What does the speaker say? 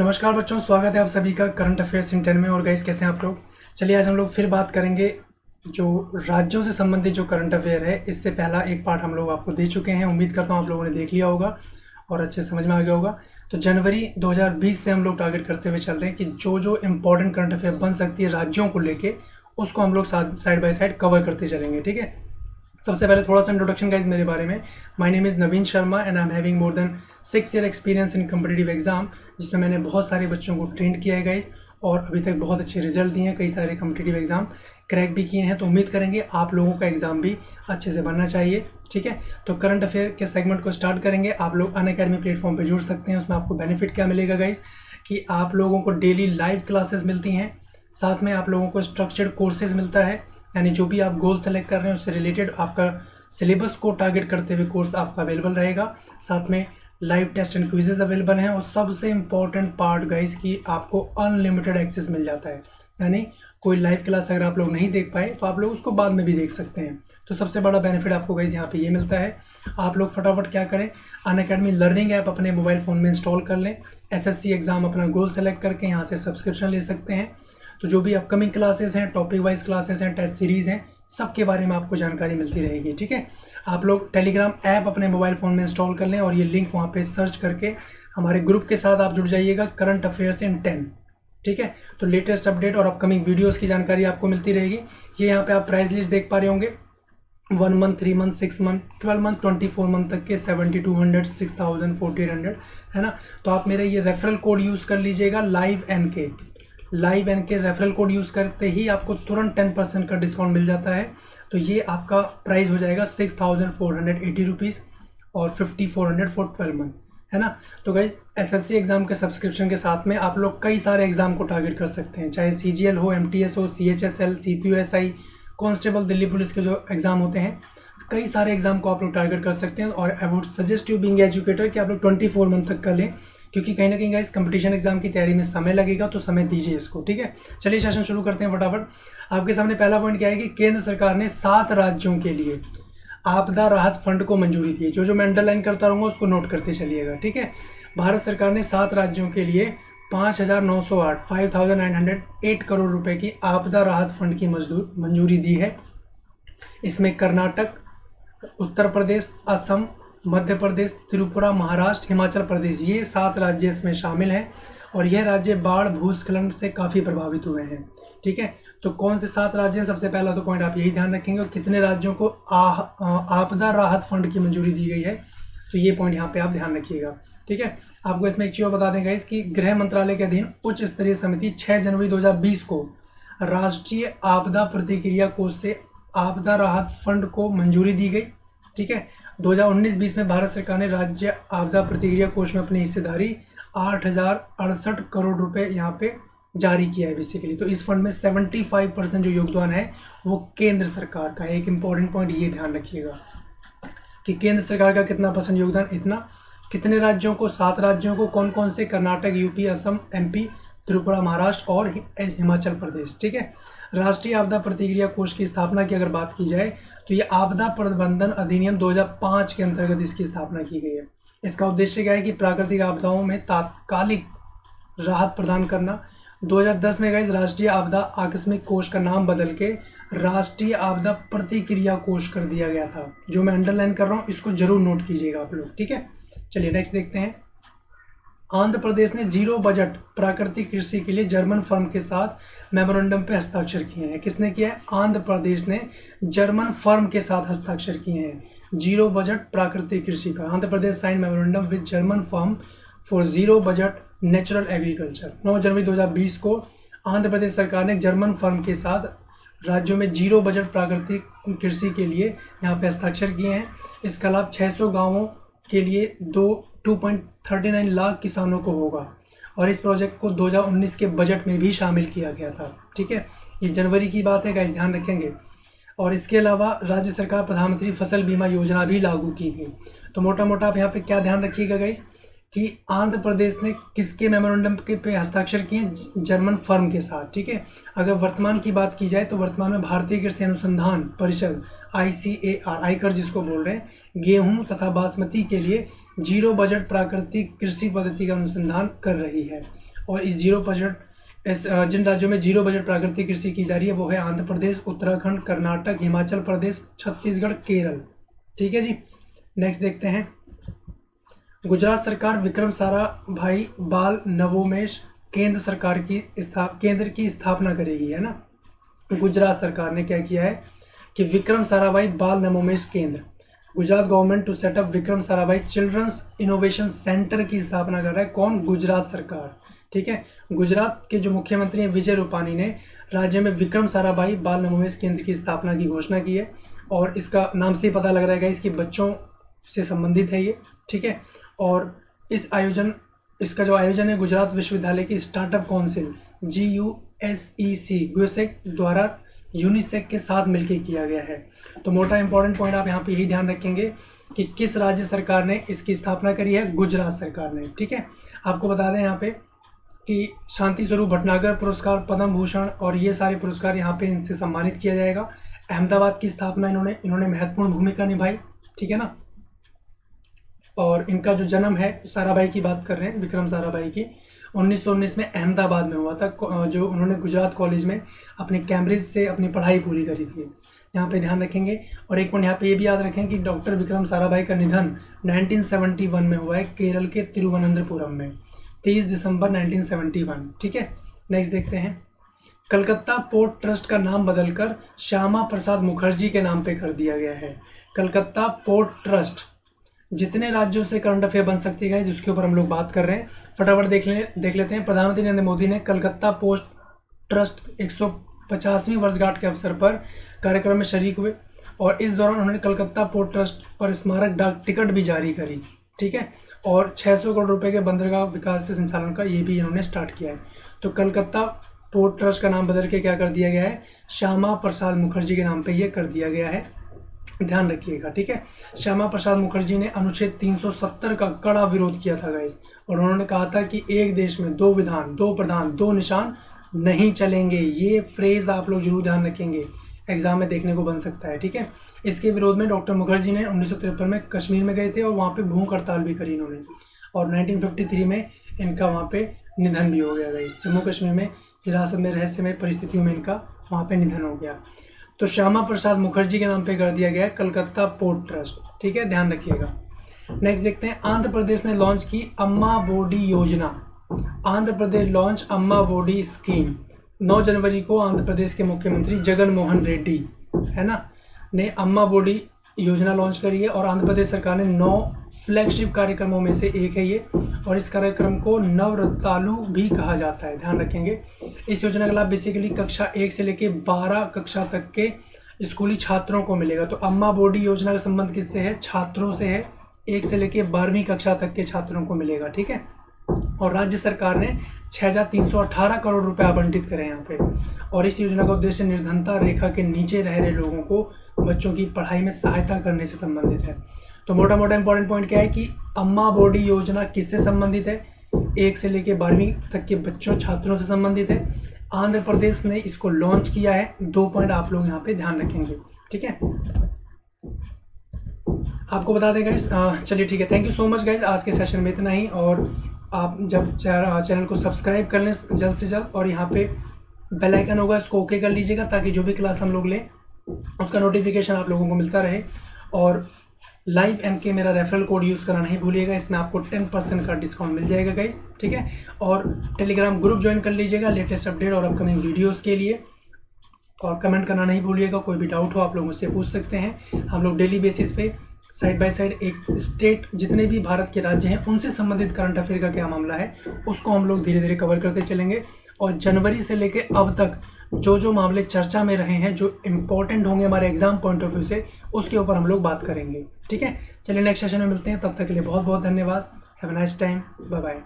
नमस्कार बच्चों, स्वागत है आप सभी का करंट अफेयर्स इन 10 में। और गाइस, कैसे हैं आप लोग। चलिए आज हम लोग फिर बात करेंगे जो राज्यों से संबंधित जो करंट अफेयर है। इससे पहला एक पार्ट हम लोग आपको दे चुके हैं। उम्मीद करता हूँ आप लोगों ने देख लिया होगा और अच्छे समझ में आ गया होगा। तो जनवरी 2020 से हम लोग टारगेट करते हुए चल रहे हैं कि जो जो इम्पोर्टेंट करंट अफेयर बन सकती है राज्यों को लेके, उसको हम लोग साइड बाय साइड कवर करते चलेंगे। ठीक है। सबसे पहले थोड़ा सा इंट्रोडक्शन गाइज मेरे बारे में। My name is Naveen Sharma and I am having more than 6 year experience in competitive exam, जिसमें मैंने बहुत सारे बच्चों को ट्रेंड किया है गाइज, और अभी तक बहुत अच्छे रिजल्ट दिए हैं। कई सारे कम्पिटिटिव एग्जाम क्रैक भी किए हैं। तो उम्मीद करेंगे आप लोगों का एग्जाम भी अच्छे से बनना चाहिए। ठीक है। तो करंट अफेयर के सेगमेंट को स्टार्ट करेंगे। आप लोग अनअकैडमी प्लेटफॉर्म पर जुड़ सकते हैं। उसमें आपको बेनिफिट क्या मिलेगा गाइज कि आप लोगों को डेली लाइव क्लासेस मिलती हैं, साथ में आप लोगों को स्ट्रक्चर्ड कोर्सेज मिलता है, यानी जो भी आप गोल सेलेक्ट कर रहे हैं उससे रिलेटेड आपका सिलेबस को टारगेट करते हुए कोर्स आपका अवेलेबल रहेगा। साथ में live test and quizzes available हैं, और सबसे इम्पॉर्टेंट पार्ट गाइस कि आपको अनलिमिटेड एक्सेस मिल जाता है। यानी कोई लाइव क्लास अगर आप लोग नहीं देख पाए तो आप लोग उसको बाद में भी देख सकते हैं। तो सबसे बड़ा बेनिफिट आपको गाइस यहाँ पे ये मिलता है। आप लोग फटाफट क्या करें, अनअकैडमी लर्निंग ऐप अपने मोबाइल फ़ोन में इंस्टॉल कर लें। एसएससी एग्जाम अपना गोल सेलेक्ट करके यहाँ से सब्सक्रिप्शन ले सकते हैं। तो जो भी अपकमिंग क्लासेस हैं, टॉपिक वाइज क्लासेस हैं, टेस्ट सीरीज़ हैं, सबके बारे में आपको जानकारी मिलती रहेगी। ठीक है। आप लोग टेलीग्राम ऐप अपने मोबाइल फ़ोन में इंस्टॉल कर लें, और ये लिंक वहाँ पे सर्च करके हमारे ग्रुप के साथ आप जुड़ जाइएगा, करंट अफेयर्स इन 10। ठीक है। तो लेटेस्ट अपडेट और अपकमिंग वीडियोस की जानकारी आपको मिलती रहेगी। ये यहाँ पे आप प्राइस लिस्ट देख पा रहे होंगे। 1 month, 3 month, 6 month, 12 month, 24 month तक के 7200, 6000, 4800 है ना। तो आप मेरा ये रेफरल कोड यूज़ कर लीजिएगा, लाइव एन के रेफरल कोड यूज़ करते ही आपको तुरंत 10% का डिस्काउंट मिल जाता है। तो ये आपका प्राइस हो जाएगा 6480 रुपीज़ और 5400 फॉर 12 मंथ, है ना। तो गाइज एसएससी एग्जाम के सब्सक्रिप्शन के साथ में आप लोग कई सारे एग्जाम को टारगेट कर सकते हैं, चाहे सीजीएल हो, एमटीएस हो, सीएचएसएल, सीपीयूएसआई, कांस्टेबल, दिल्ली पुलिस के जो एग्जाम होते हैं, कई सारे एग्जाम को आप लोग टारगेट कर सकते हैं। और I would suggest you being educator कि आप लोग 24 मंथ तक का लें, क्योंकि कहीं ना कहीं गाइस कंपटीशन एग्जाम की तैयारी में समय लगेगा, तो समय दीजिए इसको। ठीक है। चलिए सेशन शुरू करते हैं फटाफट। आपके सामने पहला पॉइंट क्या है कि केंद्र सरकार ने 7 राज्यों के लिए आपदा राहत फंड को मंजूरी दी है। जो मैं अंडरलाइन करता रहूँगा उसको नोट करते चलिएगा। ठीक है। भारत सरकार ने 7 राज्यों के लिए 5908 करोड़ रुपए की आपदा राहत फंड की मंजूरी दी है। इसमें कर्नाटक, उत्तर प्रदेश, असम, मध्य प्रदेश, त्रिपुरा, महाराष्ट्र, हिमाचल प्रदेश, ये 7 राज्य इसमें शामिल हैं। और यह राज्य बाढ़, भूस्खलन से काफ़ी प्रभावित हुए हैं। ठीक है। तो कौन से 7 राज्य हैं, सबसे पहला तो पॉइंट आप यही ध्यान रखेंगे। और कितने राज्यों को आपदा राहत फंड की मंजूरी दी गई है, तो ये पॉइंट यहाँ पे आप ध्यान रखिएगा। ठीक है। आपको इसमें एक चीज़ बता देंगे इसकी, गृह मंत्रालय के अधीन उच्च स्तरीय समिति 6 जनवरी 2020 को राष्ट्रीय आपदा प्रतिक्रिया कोष से आपदा राहत फंड को मंजूरी दी गई। ठीक है। 2019-20 में भारत सरकार ने राज्य आपदा प्रतिक्रिया कोष में अपनी हिस्सेदारी 8068 करोड़ रुपए यहाँ पे जारी किया है बेसिकली। तो इस फंड में 75% जो योगदान है वो केंद्र सरकार का है। एक इंपॉर्टेंट पॉइंट ये ध्यान रखिएगा कि केंद्र सरकार का कितना परसेंट योगदान, इतना। कितने राज्यों को, 7 राज्यों को, कौन कौन से, कर्नाटक, यूपी, असम, एमपी, त्रिपुरा, महाराष्ट्र और हिमाचल प्रदेश। ठीक है। राष्ट्रीय आपदा प्रतिक्रिया कोष की स्थापना की अगर बात की जाए तो ये आपदा प्रबंधन अधिनियम 2005 के अंतर्गत इसकी स्थापना की गई है। इसका उद्देश्य क्या है कि प्राकृतिक आपदाओं में तात्कालिक राहत प्रदान करना। 2010 में गाइस राष्ट्रीय आपदा आकस्मिक कोष का नाम बदल के राष्ट्रीय आपदा प्रतिक्रिया कोष कर दिया गया था। जो मैं अंडरलाइन कर रहा हूँ इसको जरूर नोट कीजिएगा आप लोग। ठीक है। चलिए नेक्स्ट देखते हैं। आंध्र प्रदेश ने जीरो बजट प्राकृतिक कृषि के लिए जर्मन फर्म के साथ मेमोरेंडम पे हस्ताक्षर किए हैं। किसने किया है? आंध्र प्रदेश ने जर्मन फर्म के साथ हस्ताक्षर किए हैं जीरो बजट प्राकृतिक कृषि पर। Andhra Pradesh sign memorandum with German firm for zero budget natural agriculture. 9 जनवरी 2020 को आंध्र प्रदेश सरकार ने जर्मन फर्म के साथ राज्यों में जीरो बजट प्राकृतिक कृषि के लिए यहाँ पे हस्ताक्षर किए हैं। इसका लाभ 600 गाँवों के लिए 2.39 लाख किसानों को होगा, और इस प्रोजेक्ट को 2019 के बजट में भी शामिल किया गया था। ठीक है। ये जनवरी की बात है गाइस, ध्यान रखेंगे। और इसके अलावा राज्य सरकार प्रधानमंत्री फसल बीमा योजना भी लागू की गई। तो मोटा मोटा आप यहाँ पे क्या ध्यान रखिएगा गाइस कि आंध्र प्रदेश ने किसके मेमोरेंडम के पे हस्ताक्षर किए? जर्मन फर्म के साथ। ठीक है। अगर वर्तमान की बात की जाए तो वर्तमान में भारतीय कृषि अनुसंधान परिषद ICAR, आयकर जिसको बोल रहे हैं, गेहूं तथा बासमती के लिए जीरो बजट प्राकृतिक कृषि पद्धति का अनुसंधान कर रही है। और इस जीरो बजट जिन राज्यों में जीरो बजट प्राकृतिक कृषि की जा रही है वो है आंध्र प्रदेश, उत्तराखंड, कर्नाटक, हिमाचल प्रदेश, छत्तीसगढ़, केरल। ठीक है जी। नेक्स्ट देखते हैं, गुजरात सरकार विक्रम साराभाई बाल नवोन्मेष केंद्र की स्थापना करेगी, है ना। तो गुजरात सरकार ने क्या किया है कि विक्रम साराभाई बाल नवोन्मेष केंद्र, Gujarat government to setup Vikram Sarabhai children's innovation centre की स्थापना कर रहा है। कौन? गुजरात सरकार। ठीक है। गुजरात के जो मुख्यमंत्री हैं विजय रूपानी ने राज्य में विक्रम साराभाई बाल नवोन्मेष केंद्र की स्थापना की घोषणा की है, और इसका नाम से ही पता लग रहा है इसके बच्चों से संबंधित है ये। ठीक है। और इसका जो आयोजन है गुजरात विश्वविद्यालय की स्टार्टअप काउंसिल GUSEC गुसेक द्वारा यूनिसेक के साथ मिलकर किया गया है। तो मोटा इंपॉर्टेंट पॉइंट आप यहाँ पे यही ध्यान रखेंगे कि किस राज्य सरकार ने इसकी स्थापना करी है? गुजरात सरकार ने। ठीक है। आपको बता दें यहाँ पे कि शांति स्वरूप भटनागर पुरस्कार, पद्म भूषण और ये सारे पुरस्कार यहाँ पे इनसे सम्मानित किया जाएगा। अहमदाबाद की स्थापना इन्होंने महत्वपूर्ण भूमिका निभाई। ठीक है ना। और इनका जो जन्म है, साराभाई की बात कर रहे हैं, विक्रम साराभाई की, 1919 में अहमदाबाद में हुआ था, जो उन्होंने गुजरात कॉलेज में अपने कैम्ब्रिज से अपनी पढ़ाई पूरी करी थी। यहाँ पे ध्यान रखेंगे। और एक पॉइंट यहाँ पे ये भी याद रखें कि डॉक्टर विक्रम साराभाई का निधन 1971 में हुआ है केरल के तिरुवनंतपुरम में, 30 दिसंबर 1971। ठीक है। नेक्स्ट देखते हैं, कलकत्ता पोर्ट ट्रस्ट का नाम बदलकर श्यामा प्रसाद मुखर्जी के नाम पे कर दिया गया है। कलकत्ता पोर्ट ट्रस्ट, जितने राज्यों से करंट अफेयर बन सकती है जिसके ऊपर हम लोग बात कर रहे हैं, फटाफट देख लेते हैं। प्रधानमंत्री नरेंद्र मोदी ने कलकत्ता पोस्ट ट्रस्ट 150वीं वर्षगांठ के अवसर पर कार्यक्रम में शरीक हुए, और इस दौरान उन्होंने कलकत्ता पोर्ट ट्रस्ट पर स्मारक डाक टिकट भी जारी करी। ठीक है। और 600 करोड़ रुपए के बंदरगाह विकास के संचालन का ये भी इन्होंने स्टार्ट किया है। तो कलकत्ता पोर्ट ट्रस्ट का नाम बदल के क्या कर दिया गया है? श्यामा प्रसाद मुखर्जी के नाम पे ये कर दिया गया है, ध्यान रखिएगा। ठीक है। श्यामा प्रसाद मुखर्जी ने अनुच्छेद 370 का कड़ा विरोध किया था गाइस, और उन्होंने कहा था कि एक देश में दो विधान, दो प्रधान, दो निशान नहीं चलेंगे। ये फ्रेज आप लोग जरूर ध्यान रखेंगे, एग्जाम में देखने को बन सकता है। ठीक है। इसके विरोध में डॉक्टर मुखर्जी ने 1953 में कश्मीर में गए थे और वहाँ पे भूख हड़ताल भी करी इन्होंने, और 1953 में इनका वहाँ पे निधन भी हो गया गाइस। जम्मू कश्मीर में हिरासत में रहस्यमय परिस्थितियों में इनका वहाँ पे निधन हो गया। तो श्यामा प्रसाद मुखर्जी के नाम पे कर दिया गया है कलकत्ता पोर्ट ट्रस्ट। ठीक है, ध्यान रखिएगा। नेक्स्ट देखते हैं, आंध्र प्रदेश ने लॉन्च की अम्मा बोडी योजना। आंध्र प्रदेश लॉन्च अम्मा बोडी स्कीम। 9 जनवरी को आंध्र प्रदेश के मुख्यमंत्री जगन मोहन रेड्डी, है ना, ने अम्मा बोडी योजना लॉन्च करी है, और आंध्र प्रदेश सरकार ने 9 फ्लैगशिप कार्यक्रमों में से एक है ये, और इस कार्यक्रम को नवरतालु भी कहा जाता है, ध्यान रखेंगे। इस योजना का लाभ बेसिकली कक्षा 1 से लेकर 12 कक्षा तक के स्कूली छात्रों को मिलेगा। तो अम्मा बोडी योजना का संबंध किससे है? छात्रों से है। 1 से लेकर 12वीं कक्षा तक के छात्रों को मिलेगा। ठीक है। और राज्य सरकार ने 6,318 करोड़ रुपए आवंटित करे यहाँ पे, और इस योजना का उद्देश्य निर्धनता रेखा के नीचे रह रहे लोगों को बच्चों की पढ़ाई में सहायता करने से संबंधित है। तो मोटा मोटा इंपॉर्टेंट पॉइंट क्या है कि अम्मा बोडी योजना किससे संबंधित है? 1 से लेकर 12वीं तक के बच्चों छात्रों से संबंधित है। आंध्र प्रदेश ने इसको लॉन्च किया है। 2 पॉइंट आप लोग यहाँ पे ध्यान रखेंगे। ठीक है, आपको बता दें गाइस। चलिए ठीक है, thank you so much guys. आज के सेशन में इतना ही, और आप जब चैनल को सब्सक्राइब कर लें जल्द से जल्द, और यहाँ पे बेल आइकन होगा, इसको ओके कर लीजिएगा, ताकि जो भी क्लास हम लोग लें उसका नोटिफिकेशन आप लोगों को मिलता रहे। और लाइव एनके मेरा रेफरल कोड यूज़ करना नहीं भूलिएगा, इसमें आपको 10% का डिस्काउंट मिल जाएगा गाइस। ठीक है, और टेलीग्राम ग्रुप ज्वाइन कर लीजिएगा लेटेस्ट अपडेट और अपकमिंग वीडियोज़ के लिए। और कमेंट करना नहीं भूलिएगा, कोई भी डाउट हो आप लोग मुझसे पूछ सकते हैं। हम लोग डेली बेसिस पे साइड बाय साइड एक स्टेट, जितने भी भारत के राज्य हैं उनसे संबंधित करंट अफेयर का क्या मामला है उसको हम लोग धीरे धीरे कवर करते चलेंगे। और जनवरी से लेके अब तक जो जो मामले चर्चा में रहे हैं, जो इम्पोर्टेंट होंगे हमारे एग्जाम पॉइंट ऑफ व्यू से, उसके ऊपर हम लोग बात करेंगे। ठीक है, चलिए नेक्स्ट सेशन में मिलते हैं, तब तक के लिए बहुत बहुत धन्यवाद। Have a nice time, bye bye.